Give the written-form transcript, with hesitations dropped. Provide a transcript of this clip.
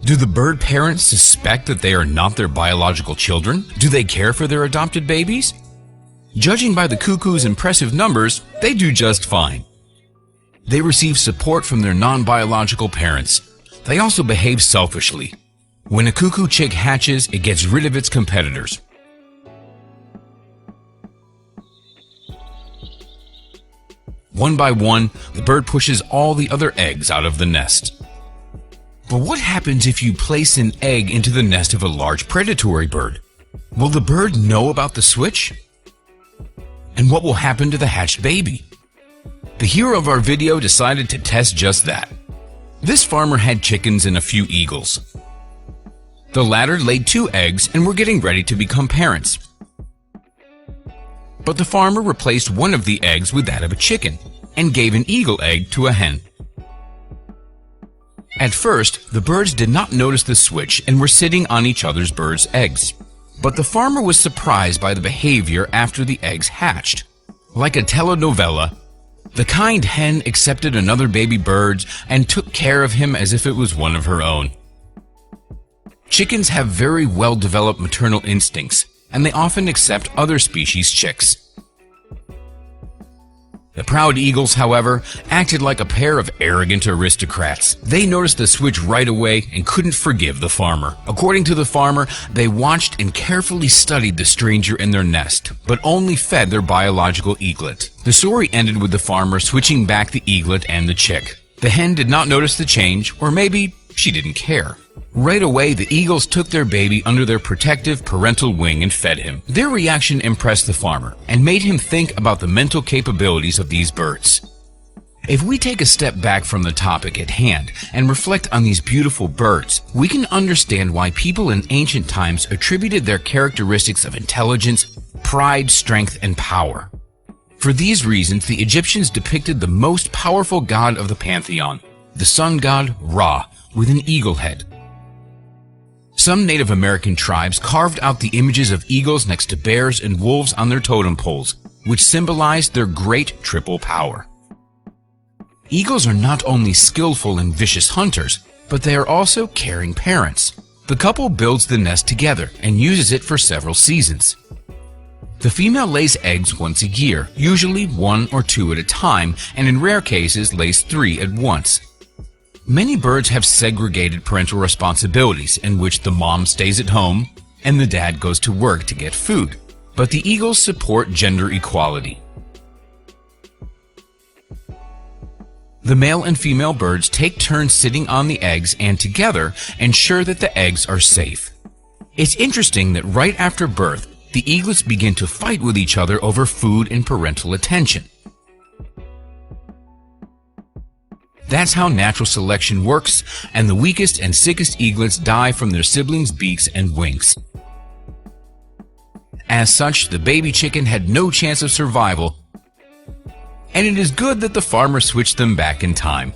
Do the bird parents suspect that they are not their biological children? Do they care for their adopted babies? Judging by the cuckoo's impressive numbers, they do just fine. They receive support from their non-biological parents. They also behave selfishly. When a cuckoo chick hatches, it gets rid of its competitors. One by one, the bird pushes all the other eggs out of the nest. But what happens if you place an egg into the nest of a large predatory bird? Will the bird know about the switch? And what will happen to the hatched baby? The hero of our video decided to test just that. This farmer had chickens and a few eagles. The latter laid 2 eggs and were getting ready to become parents. But the farmer replaced one of the eggs with that of a chicken and gave an eagle egg to a hen. At first, the birds did not notice the switch and were sitting on each other's birds' eggs. But the farmer was surprised by the behavior after the eggs hatched. Like a telenovela, the kind hen accepted another baby bird and took care of him as if it was one of her own. Chickens have very well-developed maternal instincts, and they often accept other species' chicks. The proud eagles, however, acted like a pair of arrogant aristocrats. They noticed the switch right away and couldn't forgive the farmer. According to the farmer, they watched and carefully studied the stranger in their nest, but only fed their biological eaglet. The story ended with the farmer switching back the eaglet and the chick. The hen did not notice the change, or maybe she didn't care. Right away, the eagles took their baby under their protective parental wing and fed him. Their reaction impressed the farmer and made him think about the mental capabilities of these birds. If we take a step back from the topic at hand and reflect on these beautiful birds, we can understand why people in ancient times attributed their characteristics of intelligence, pride, strength, and power. For these reasons, the Egyptians depicted the most powerful god of the pantheon, the sun god Ra, with an eagle head. Some Native American tribes carved out the images of eagles next to bears and wolves on their totem poles, which symbolized their great triple power. Eagles are not only skillful and vicious hunters, but they are also caring parents. The couple builds the nest together and uses it for several seasons. The female lays eggs once a year, usually 1 or 2 at a time, and in rare cases lays 3 at once. Many birds have segregated parental responsibilities in which the mom stays at home and the dad goes to work to get food, but the eagles support gender equality. The male and female birds take turns sitting on the eggs and together ensure that the eggs are safe. It's interesting that right after birth, the eaglets begin to fight with each other over food and parental attention. That's how natural selection works, and the weakest and sickest eaglets die from their siblings' beaks and wings. As such, the baby chicken had no chance of survival, and it is good that the farmer switched them back in time.